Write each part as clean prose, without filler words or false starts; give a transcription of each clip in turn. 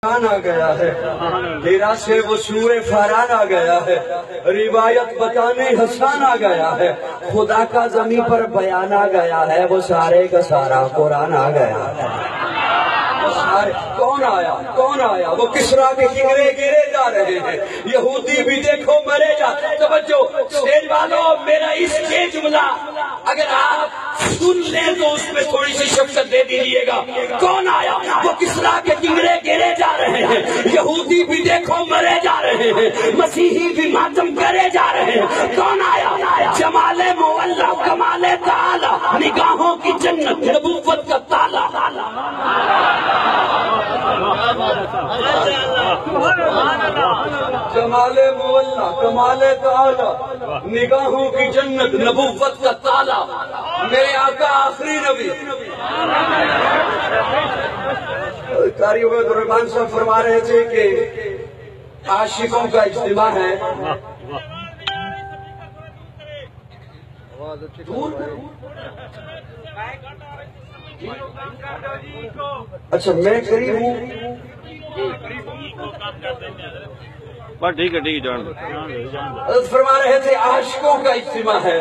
آ گیا ہے، ہیرا سے وہ سور فاران آ گیا ہے، روایت بتانے حسان آ گیا ہے، خدا کا زمین پر بیان آ گیا ہے، وہ سارے کا سارا قرآن آ گیا ہے۔ کون آیا؟ وہ کسرا کے کنگرے گرے جا رہے ہیں، یہودی بھی دیکھو مرے جا۔ توجہ سٹیج والوں، میرا اس یہ جملہ اگر آپ سن لیں تو اس میں تھوڑی سی شفقت دے دیجیے گا۔ کون آیا؟ وہ کسرا کے کنگرے گرے جا رہے ہیں، یہودی بھی دیکھو مرے جا رہے ہیں، مسیحی بھی ماتم کرے جا رہے ہیں۔ کون آیا؟ جمال مولا، کمال تعالی، نگاہوں کی جنت، نبوت کا تالا۔ جمال مولا، کمال تعالی، نگاہوں کی جنت، نبوت کا تالا، میرے آقا آخری نبی۔ قاری عبید الرحمن صاحب فرما رہے تھے کہ عاشقوں کا اجتماع ہے۔ اچھا میں قریب ہوں، ٹھیک ہے جان فرما رہے تھے عاشقوں کا اجتماع ہے۔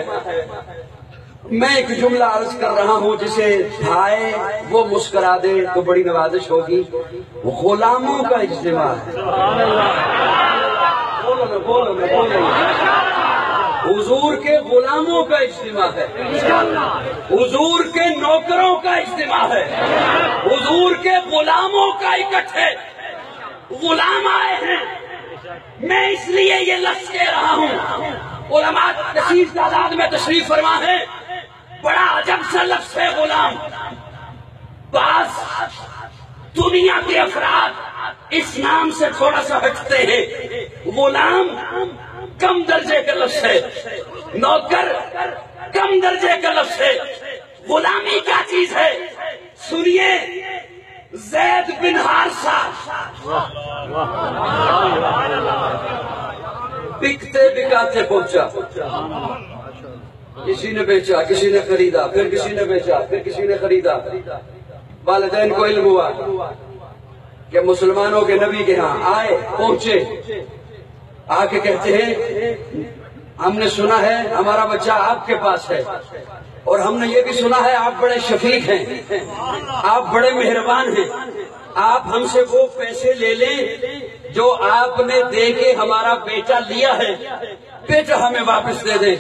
میں ایک جملہ عرض کر رہا ہوں جسے بھائے وہ مسکرا دے تو بڑی نوازش ہوگی۔ غلاموں کا اجتماع ہے۔ حضور کے غلاموں کا اجتماع ہے، حضور کے نوکروں کا اجتماع ہے، حضور کے غلاموں کا اکٹھے غلام آئے ہیں۔ میں اس لیے یہ لفظ کہہ رہا ہوں، علماء کثیر تعداد میں تشریف فرما ہے، بڑا عجب سا لفظ ہے غلام۔ بعض دنیا کے افراد اس نام سے تھوڑا سا ہٹتے ہیں۔ غلام کم درجے کا لفظ ہے، نوکر کم درجے کا لفظ ہے۔ غلامی کیا چیز ہے؟ سنیے، زید بن حارثہ بکتے بکاتے پہنچا، کسی نے بیچا، کسی نے خریدا، پھر کسی نے بیچا، پھر کسی نے خریدا۔ والدین کو علم ہوا کہ مسلمانوں کے نبی کے ہاں آئے، پہنچے، آ کے کہتے ہیں ہم نے سنا ہے ہمارا بچہ آپ کے پاس ہے، اور ہم نے یہ بھی سنا ہے آپ بڑے شفیق ہیں، آپ بڑے مہربان ہیں، آپ ہم سے وہ پیسے لے لیں جو آپ نے دے کے ہمارا بیٹا لیا ہے، بیٹا ہمیں واپس دے دیں۔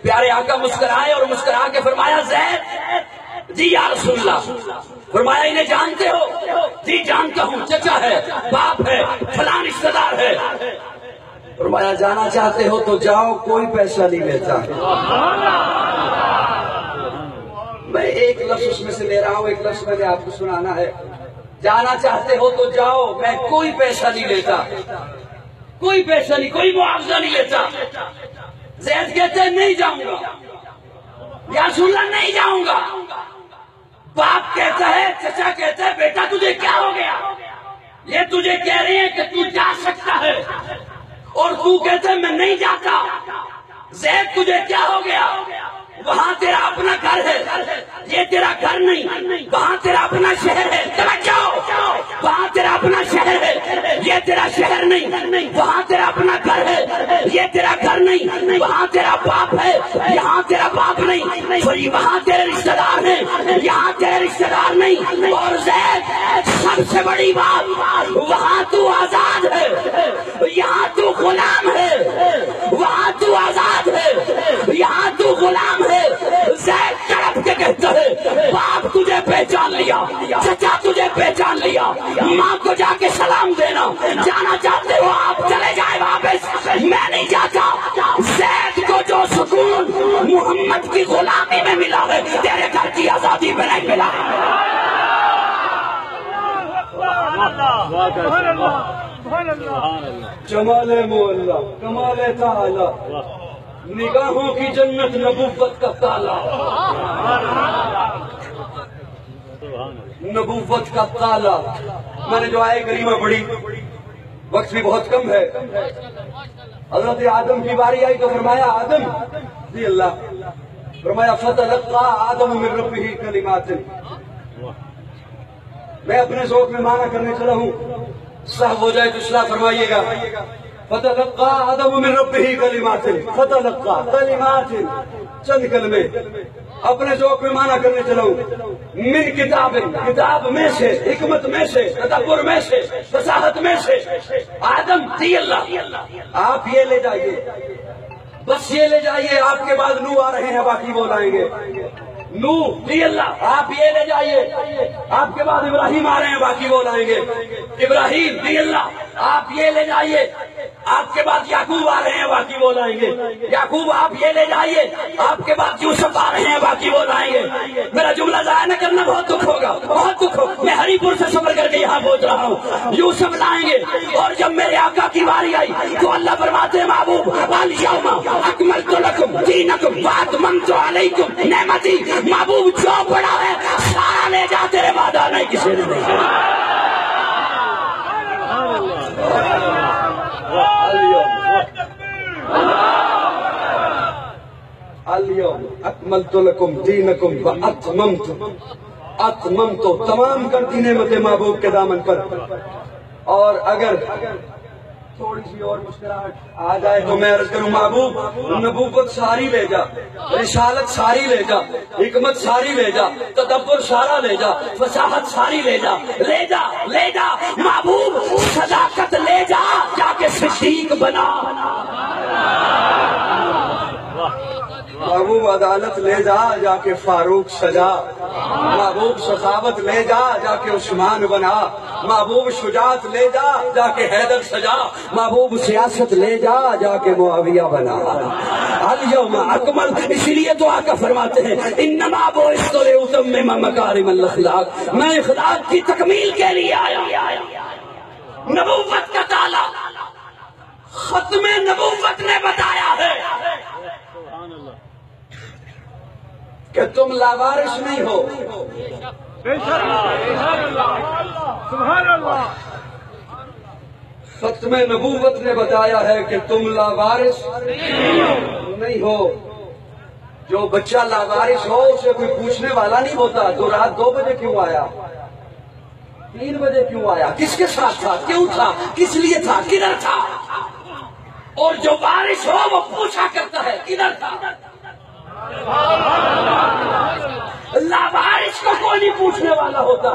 پیارے آقا مسکرائے اور مسکرا کے فرمایا زید جی یا رسول اللہ، فرمایا انہیں جانتے ہو؟ جی جانتا ہوں، چچا ہے، باپ ہے، فلاں رشتہ دار ہے۔ فرمایا جانا چاہتے ہو تو جاؤ، کوئی پیسہ نہیں لیتا۔ میں ایک لفظ اس میں سے لے رہا ہوں، ایک لفظ میں نے آپ کو سنانا ہے۔ جانا چاہتے ہو تو جاؤ، میں کوئی پیسہ نہیں لیتا، کوئی پیسہ نہیں، کوئی معاوضہ نہیں لیتا۔ زید کہتے ہیں نہیں جاؤں گا، یا رسول اللہ نہیں جاؤں گا۔ باپ کہتا ہے، چچا کہتا ہے بیٹا تجھے کیا ہو گیا؟ یہ تجھے کہہ رہے ہیں کہ تو جا سکتا ہے اور تو کہتا ہے میں نہیں جاتا۔ زید تجھے کیا ہو گیا؟ وہاں تیرا اپنا گھر ہے، یہ تیرا گھر نہیں، وہاں تیرا اپنا شہر ہے، وہاں تیرا اپنا شہر ہے، یہ تیرا شہر نہیں، وہاں تیرا اپنا گھر ہے، یہ تیرا گھر نہیں، وہاں تیرا باپ ہے، یہاں تیرا باپ نہیں، وہاں تیرے رشتہ دار ہیں، یہاں تیرے رشتہ دار نہیں۔ اور زید سب سے بڑی بات، وہاں تو آزاد ہے، یہاں تو غلام ہے، وہاں تو آزاد ہے، یہاں تو غلام ہے۔ زید تڑپ کے کہتا ہے باپ تجھے پہچان لیا، چچا تجھے پہچان لیا، ماں کو جا کے سلام دینا، جانا چاہتے ہو آپ چلے جائے واپس، میں نہیں جاتا۔ زید کو جو سکون محمد کی غلامی میں ملا ہے تیرے گھر کی آزادی میں نہیں ملا۔ جمال مولا، کمال تعالی، نگاہوں کی جنت، نبوت کا تالا، نبوت کا تالا۔ میں نے جو آئے کریمہ پڑھی، وقت بھی بہت کم ہے۔ حضرت آدم کی باری آئی تو فرمایا آدم جی اللہ، فرمایا فتلقى آدم من ربه کلمات۔ میں اپنے ذوق میں معنی کرنے چلا ہوں، صاحب ہو جائے تو اصلاح فرمائیے گا. فتلقى آدم من ربه کلمات، فتلقى کلمات، چند کلمے اپنے ذوق میں معنی کرنے چلاؤں. من کتاب، کتاب میں سے، حکمت میں سے، تدبر میں سے، فصاحت میں سے. آدم دی اللہ، آپ یہ لے جائیے، بس یہ لے جائیے. آپ کے بعد نوح آ رہے ہیں، باقی وہ لائیں گے. نوح دی اللہ، آپ یہ لے جائیے. آپ کے بعد ابراہیم آ رہے ہیں، باقی وہ لائیں گے. ابراہیم دی اللہ، آپ یہ لے جائیے. آپ کے بعد یعقوب آ رہے ہیں، باقی وہ لائیں گے. یعقوب آپ یہ لے جائیے. آپ کے بعد یوسف آ رہے ہیں، باقی وہ لائیں گے. میرا جملہ ضائع نہ کرنا، بہت دکھ ہوگا، بہت دکھ ہوگا. میں ہری پور سے سفر کر کے یہاں پہنچ رہا ہوں. یوسف لائیں گے. اور جب میرے آقا کی باری آئی تو اللہ فرماتے ہیں محبوب الیوم اکملت لکم دینکم واتممت علیکم نعمتی. محبوب جو پڑا ہے سارا لے جا، تیرے وعدہ نہیں کسی نے نہیں. اليوم اکملت لکم دینکم واتممت، اتممت، تمام کر دی نعمت محبوب کے دامن پر. اور اگر تھوڑی سی اور مسکراہٹ آ جائے تو میں عرض کروں محبوب نبوت ساری لے جا، رسالت ساری لے جا، حکمت ساری لے جا، تدبر سارا لے جا، فصاحت ساری لے جا، لے جا لے جا. محبوب صداقت لے جا، جا کے صدیق بنا. محبوب عدالت لے جا، جا کے فاروق سجا. محبوب سخاوت لے جا، جا کے عثمان بنا. محبوب شجاعت لے جا، جا کے حیدر سجا. محبوب سیاست لے جا، جا کے معاویہ بنا. الیوم اکمل، اسی لیے تو آقا فرماتے ہیں انما بعثت لاتمم مکارم الاخلاق، میں اخلاق کی تکمیل کے لیے آیا. نبوت کا تالا ختم نبوت نے بتایا ہے کہ تم لاوارث نہیں ہو. ختم نبوت نے بتایا ہے کہ تم لاوارث نہیں ہو. جو بچہ لاوارث ہو اسے کوئی پوچھنے والا نہیں ہوتا تو رات 2 بجے کیوں آیا، 3 بجے کیوں آیا، کس کے ساتھ تھا، کیوں تھا، کس لیے تھا، کدھر تھا. اور جو وارث ہو وہ پوچھا کرتا ہے کدھر تھا. لاوارث کو کوئی نہیں پوچھنے والا ہوتا.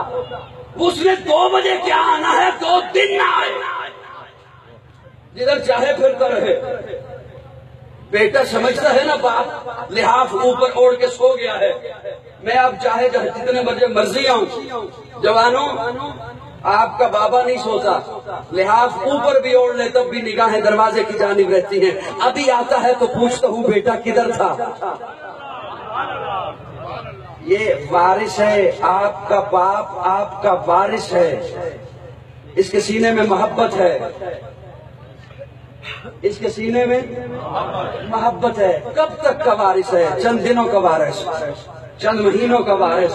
اس نے 2 بجے کیا آنا ہے، 2 دن نہ آئے، جدھر چاہے پھرتا رہے. بیٹا سمجھتا ہے نا باپ لحاف اوپر اوڑھ کے سو گیا ہے، میں اب چاہے جتنے بجے مرضی آؤں. جوانوں آپ کا بابا نہیں سوتا، لحاف اوپر بھی اوڑھ لے تب بھی نگاہیں دروازے کی جانب رہتی ہیں. ابھی آتا ہے تو پوچھتا ہوں بیٹا کدھر تھا. یہ وارث ہے، آپ کا باپ آپ کا وارث ہے. اس کے سینے میں محبت ہے، اس کے سینے میں محبت ہے. کب تک کا وارث ہے؟ چند دنوں کا وارث، چند مہینوں کا وارث،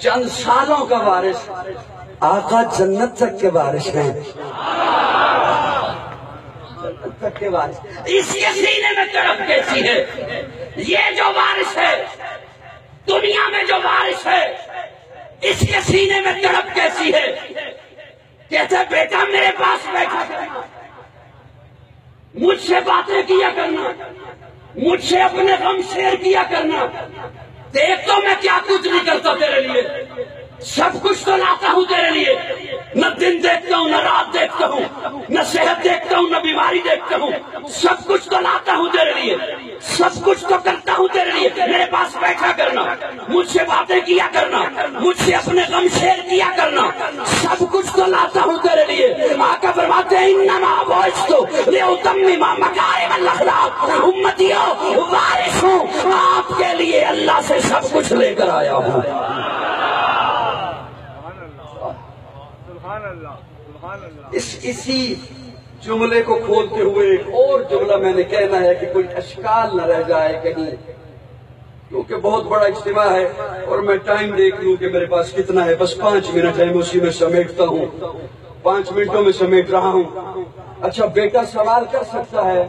چند سالوں کا وارث. آقا جنت تک کے وارث ہیں، جنت تک کے وارث. اس کے سینے میں تڑپ کیسی ہے؟ یہ جو وارث ہے دنیا میں، جو وارث ہے اس کے سینے میں تڑپ کیسی ہے؟ کہتے بیٹا میرے پاس بیٹھا کرنا، مجھ سے باتیں کیا کرنا، مجھ سے اپنے غم شیئر کیا کرنا. دیکھ تو میں کیا کچھ نہیں کرتا تیرے لیے، سب کچھ تو لاتا ہوں تیرے لیے. نہ دن دیکھتا ہوں، نہ رات دیکھتا ہوں، نہ صحت دیکھتا ہوں، نہ بیماری دیکھتا ہوں. سب کچھ تو لاتا ہوں تیرے لیے، سب کچھ تو کرتا ہوں تیرے لیے. میرے پاس بیٹھا کرنا، مجھ سے باتیں کیا کرنا، مجھ سے اپنے غم شیئر کیا کرنا. سب کچھ تو لاتا ہوں تیرے لیے. آقا فرماتے ہیں انما بعثت لاتمم مکارم الاخلاق. امتیوں وارث ہوں، آپ کے لیے اللہ سے سب کچھ لے کر آیا ہوں. اسی جملے کو کھولتے ہوئے ایک اور جملہ میں نے کہنا ہے کہ کوئی اشکال نہ رہ جائے کہیں، کیونکہ بہت بڑا اجتماع ہے اور میں ٹائم دیکھ لوں کہ میرے پاس کتنا ہے. بس 5 منٹ ہے، میں اسی میں سمیٹتا ہوں، 5 منٹوں میں سمیٹ رہا ہوں. اچھا بیٹا سوال کر سکتا ہے،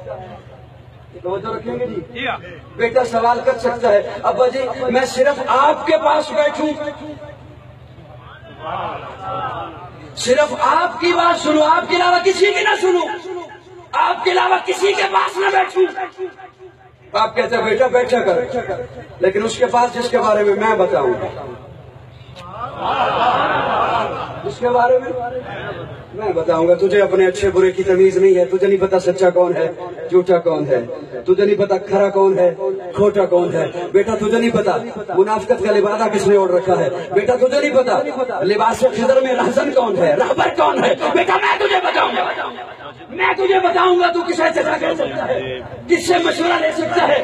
توجہ رکھیں گے جی؟ بیٹا سوال کر سکتا ہے ابا جی میں صرف آپ کے پاس بیٹھوں، صرف آپ کی بات سنو، آپ کے علاوہ کسی کی نہ سنو، آپ کے علاوہ کسی کے پاس نہ بیٹھوں۔ آپ کہتے ہیں بیٹا بیٹھا کر، لیکن اس کے پاس جس کے بارے میں بتاؤں، جس کے بارے میں بتاؤں گا، تجھے اپنے اچھے برے کی تمیز نہیں ہے، تجھے نہیں پتا سچا کون ہے جھوٹا کون ہے، تجھے نہیں پتا کھرا کون ہے کھوٹا کون ہے، بیٹا تجھے نہیں پتا منافقت کا لبادہ کس نے اوڑھ رکھا ہے، بیٹا تجھے نہیں پتا لباس خضر میں رہزن کون ہے، رہبر کون ہے، بیٹا میں تجھے بتاؤں گا، میں تجھے بتاؤں گا، تو کسے چلا کر سکتا ہے، کس سے مشورہ لے سکتا ہے۔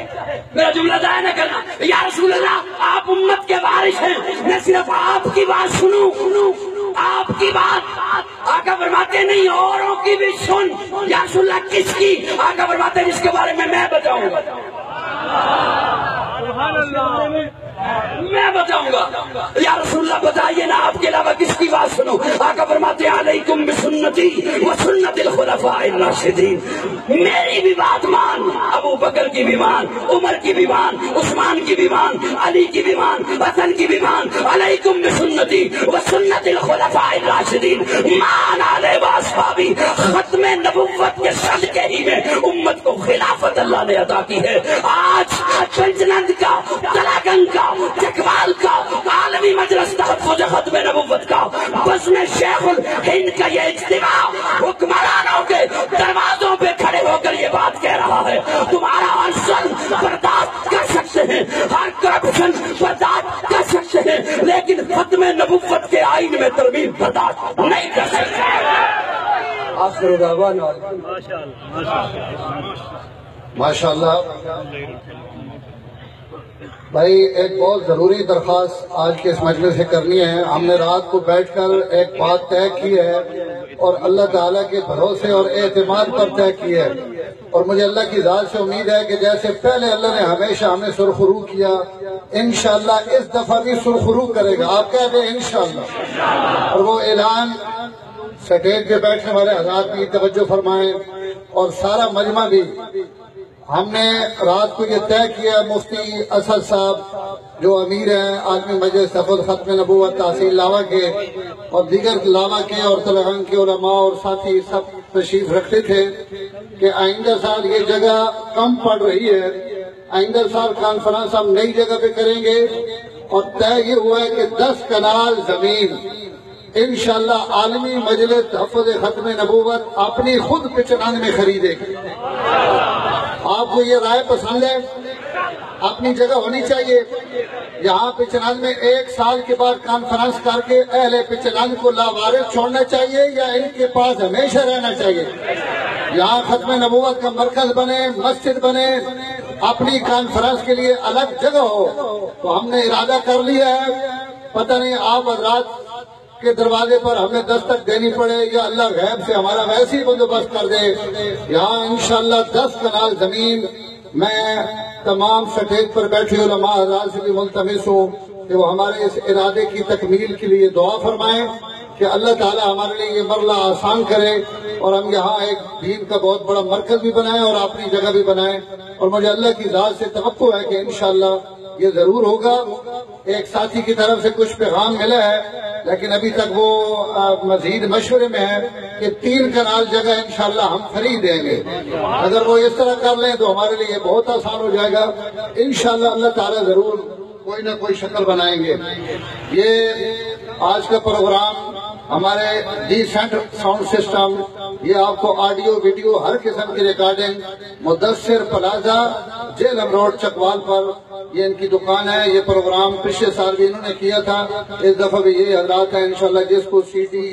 میرا جملہ ضائع نہ کرنا، یا رسول اللہ آپ امت کے وارث ہیں، میں صرف آپ کی بات سنوں، آپ کی بات۔ آقا فرماتے نہیں اوروں کی بھی سن، یا رسول اللہ کس کی؟ آقا فرماتے جس کے بارے میں بتاؤں گا، میں بتاؤں گا۔ یا رسول اللہ بتائیے نا، آپ کے علاوہ کس کی بات سنو؟ آقا فرماتے ہیں علیکم بسنتی وسنت الخلفاء الراشدین، میری بھی بات مان، ابو بکر کی بھی مان، عمر کی بھی مان، عثمان کی بھی مان، علی کی بھی مان، حسن کی بھی مان۔ علیکم بسنتی وسنت الخلفاء الراشدین مان علی واصحابی، ختم نبوت کے صدقے ہی میں امت کو خلافت اللہ نے عطا کی ہے۔ آج پنجنند کا، کلاگنگ کا، چکوال کا، عالمی مجلس تحفظ ختم نبوت کا، بزم شیخ الہند کا یہ اجتماع حکمرانوں کے دروازوں پہ کھڑے ہو کر یہ بات کہہ رہا ہے، تمہارا ہر ظلم برداشت کر سکتے ہیں، ہر کرپشن برداشت کر سکتے ہیں، لیکن ختم نبوت کے آئین میں ترمیم برداشت نہیں کر سکتے۔ آخر دعوانا ماشاءاللہ۔ بھائی ایک بہت ضروری درخواست آج کے اس مجلس سے کرنی ہے۔ ہم نے رات کو بیٹھ کر ایک بات طے کی ہے اور اللہ تعالیٰ کے بھروسے اور اعتماد پر طے کی ہے، اور مجھے اللہ کی ذات سے امید ہے کہ جیسے پہلے اللہ نے ہمیشہ ہمیں سرخرو کیا، انشاءاللہ اس دفعہ بھی سرخرو کرے گا۔ آپ کہہ دیں انشاءاللہ۔ اور وہ اعلان سٹیج پہ بیٹھنے والے حضرات بھی توجہ فرمائیں اور سارا مجمع بھی۔ ہم نے رات کو یہ طے کیا، مفتی اسد صاحب جو امیر ہیں عالمی مجلس تحفظ ختم نبوت تحصیل لاوا کے اور دیگر لاوا کے اور تلنگانہ کے علماء اور ساتھی سب تشریف رکھتے تھے کہ آئندہ سال یہ جگہ کم پڑ رہی ہے، آئندہ سال کانفرنس ہم نئی جگہ پہ کریں گے، اور طے یہ ہوا ہے کہ 10 کنال زمین انشاءاللہ عالمی مجلس تحفظ ختم نبوت اپنی خود پچنان میں خریدے گی۔ آپ کو یہ رائے پسند ہے؟ اپنی جگہ ہونی چاہیے یہاں پچنان میں، ایک سال کے بعد کانفرنس کر کے اہل پچنان کو لاوارث چھوڑنا چاہیے یا ان کے پاس ہمیشہ رہنا چاہیے؟ یہاں ختم نبوت کا مرکز بنے، مسجد بنے، اپنی کانفرنس کے لیے الگ جگہ ہو، تو ہم نے ارادہ کر لیا ہے۔ پتہ نہیں آپ حضرات کے دروازے پر ہمیں دستک دینی پڑے یا اللہ غیب سے ہمارا ویسے ہی بندوبست کر دے۔ یہاں انشاءاللہ 10 کنال زمین، میں تمام سٹیج پر بیٹھے علماء حضرات سے بھی ملتمس ہوں کہ وہ ہمارے اس ارادے کی تکمیل کے لیے دعا فرمائیں کہ اللہ تعالی ہمارے لیے یہ مرلہ آسان کرے اور ہم یہاں ایک دین کا بہت بڑا مرکز بھی بنائیں اور اپنی جگہ بھی بنائیں۔ اور مجھے اللہ کی ذات سے توقع ہے کہ انشاءاللہ یہ ضرور ہوگا۔ ایک ساتھی کی طرف سے کچھ پیغام ملا ہے لیکن ابھی تک وہ مزید مشورے میں ہے کہ 3 کنال جگہ انشاءاللہ ہم خرید دیں گے۔ اگر وہ اس طرح کر لیں تو ہمارے لیے بہت آسان ہو جائے گا۔ انشاءاللہ اللہ تعالیٰ ضرور کوئی نہ کوئی شکل بنائیں گے۔ یہ آج کا پروگرام ہمارے ڈیسنٹ ساؤنڈ سسٹم، یہ آپ کو آڈیو ویڈیو ہر قسم کی recording Mudassar plaza Jhelum road Chakwal پر یہ ان کی دکان ہے۔ یہ پروگرام پچھلے سال بھی انہوں نے کیا تھا، اس دفعہ بھی یہ حضرات ہیں، انشاءاللہ جس کو سی ڈی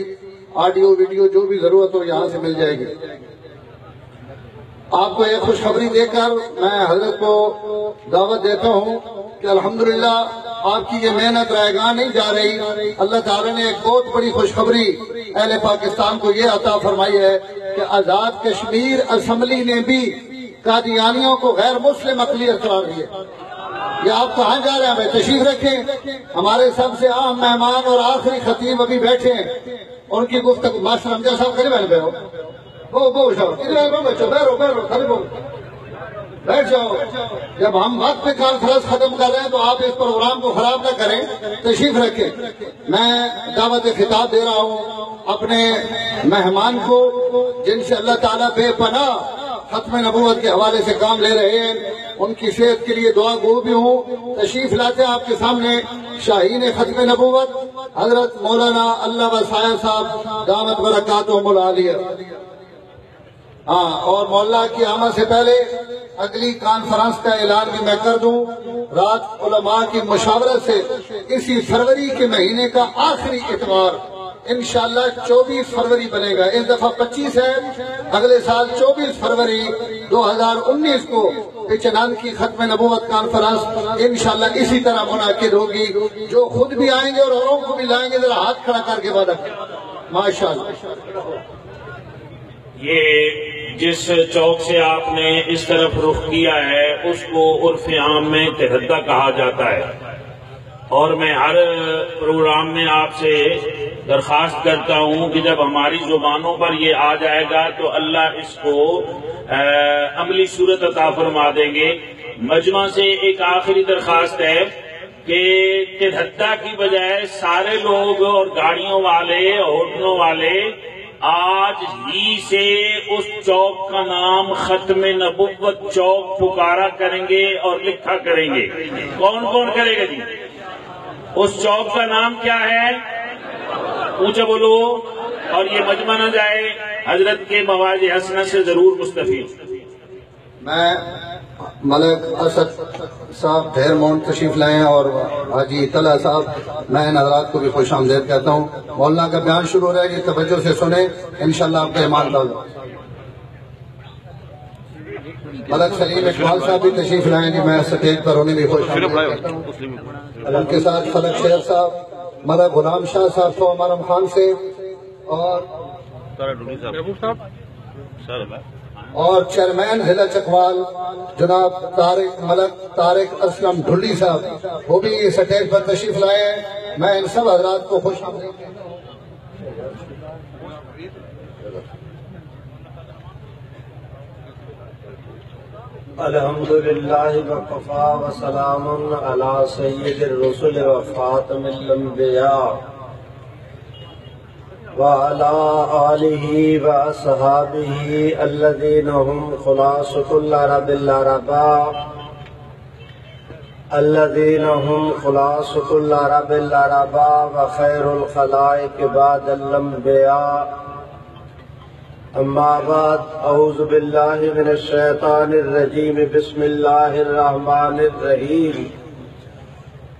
آڈیو ویڈیو جو بھی ضرورت ہو یہاں سے مل جائے گی۔ آپ کو ایک خوشخبری دے کر میں حضرت کو دعوت دیتا ہوں کہ الحمدللہ آپ کی یہ محنت رائے گاہ نہیں جا رہی۔ اللہ تعالیٰ نے ایک بہت بڑی خوشخبری اہل پاکستان کو یہ عطا فرمائی ہے کہ آزاد کشمیر اسمبلی نے بھی قادیانیوں کو غیر مسلم اقلیت قرار دیا۔ یہ آپ کہاں جا رہے ہیں؟ تشریف رکھیں۔ ہمارے سب سے اہم مہمان اور آخری خطیب ابھی بیٹھے ہیں، ان کی گفتگو ماسٹر حمزہ صاحب کرے بیٹھے ہو، وہ ادھر بچو، بیرو خالی بول بیٹھ جاؤ. جب ہم وقت پہ کانفرنس ختم کر رہے ہیں تو آپ اس پروگرام کو خراب نہ کریں، تشریف رکھیں. میں دعوت خطاب دے رہا ہوں اپنے مہمان کو جن سے اللہ تعالیٰ بے پناہ ختم نبوت کے حوالے سے کام لے رہے ہیں. ان کی صحت کے لیے دعا گو بھی ہوں. تشریف لاتے ہیں آپ کے سامنے شاہین ختم نبوت حضرت مولانا اللہ وسائے صاحب دامت برکاتہم العالیہ. اور مولا کی آمد سے پہلے اگلی کانفرنس کا اعلان بھی میں کر دوں. رات علماء کی مشاورت سے اسی فروری کے مہینے کا آخری اتوار انشاءاللہ 24 فروری بنے گا. اس دفعہ 25 ہے، اگلے سال 24 فروری 2019 کو پچنان کی ختم نبوت کانفرنس انشاءاللہ اسی طرح منعقد ہوگی. جو خود بھی آئیں گے اور اوروں کو بھی لائیں گے ذرا ہاتھ کھڑا کر کے وعدہ کریں. ماشاءاللہ. یہ جس چوک سے آپ نے اس طرف رخ کیا ہے اس کو عرف عام میں تہدہ کہا جاتا ہے، اور میں ہر پروگرام میں آپ سے درخواست کرتا ہوں کہ جب ہماری زبانوں پر یہ آ جائے گا تو اللہ اس کو عملی صورت عطا فرما دیں گے. مجمع سے ایک آخری درخواست ہے کہ تہدہ کی بجائے سارے لوگ اور گاڑیوں والے ہوٹلوں والے آج ہی سے اس چوک کا نام ختم نبوت چوک پکارا کریں گے اور لکھا کریں گے. کون کون کرے گا جی؟ اس چوک کا نام کیا ہے؟ اونچا بولو. اور یہ مجمع نہ جائے حضرت کے مواعظ حسنہ سے ضرور مستفید. میں ملک اسد صاحب ڈھیر مون تشریف لائے ہیں اور حاجی طلحہ صاحب، میں ان حضرات کو بھی خوش آمدید کہتا ہوں. مولانا کا بیان شروع ہو رہا ہے کہ توجہ سے سنیں، انشاءاللہ آپ کا ایمان ڈالو. ملک سلیم اقبال صاحب بھی تشریف لائیں گے، میں سٹیج پر انہیں بھی خوش آمدید کہتا ہوں. ان کے ساتھ فلک شیخ صاحب، ملک غلام شاہ صاحب تو مرم خان سے، اور چیئرمین ضلع چکوال جناب طارق اسلم ڈھلی صاحب وہ بھی سٹیج پر تشریف لائے ہیں. میں ان سب حضرات کو خوش آمدید کہتا ہوں. الحمدللہ وکفا وسلام علی سید الرسل وخاتم الانبیاء وعلى آلہ واصحابہ الذین هم خلاصۃ العرب العرباء الذین هم خلاصۃ العرب العرباء وخیر الخلائق بعد الانبیاء. اما بعد اعوذ باللہ من الشیطان الرجیم بسم اللہ الرحمن الرحیم.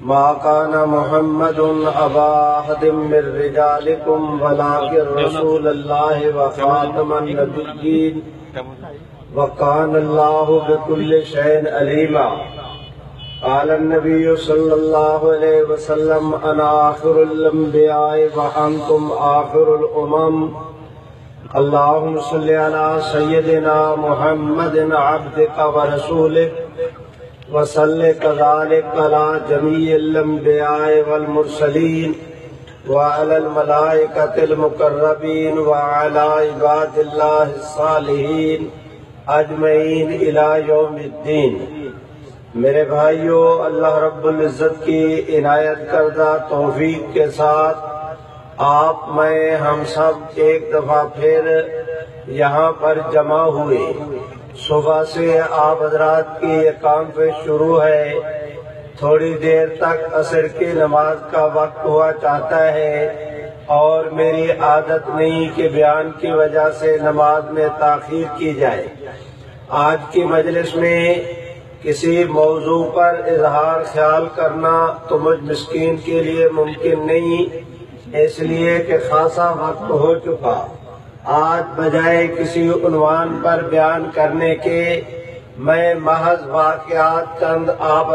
ما كان محمد ابا احد من رجالكم ولكن رسول الله وخاتم النبيين وكان الله بكل شيء عليما. قال النبي صلى الله عليه وسلم انا آخر الانبياء وانتم آخر الامم. اللهم صل على سيدنا محمد عبدك ورسولك وصل كذلك على جميع الانبياء والمرسلين وعلى الملائكة المقربين وعلى عباد الله الصالحين اجمعین الى یوم الدین. میرے بھائیو، اللہ رب العزت کی عنایت کردہ توفیق کے ساتھ آپ میں ہم سب ایک دفعہ پھر یہاں پر جمع ہوئے. صبح سے آپ حضرات کی یہ کانفرنس شروع ہے، تھوڑی دیر تک عصر کی نماز کا وقت ہوا چاہتا ہے اور میری عادت نہیں کہ بیان کی وجہ سے نماز میں تاخیر کی جائے. آج کی مجلس میں کسی موضوع پر اظہار خیال کرنا تو مجھ مسکین کے لیے ممکن نہیں، اس لیے کہ خاصا وقت ہو چکا. آج بجائے کسی عنوان پر بیان کرنے کے میں محض واقعات چند آپ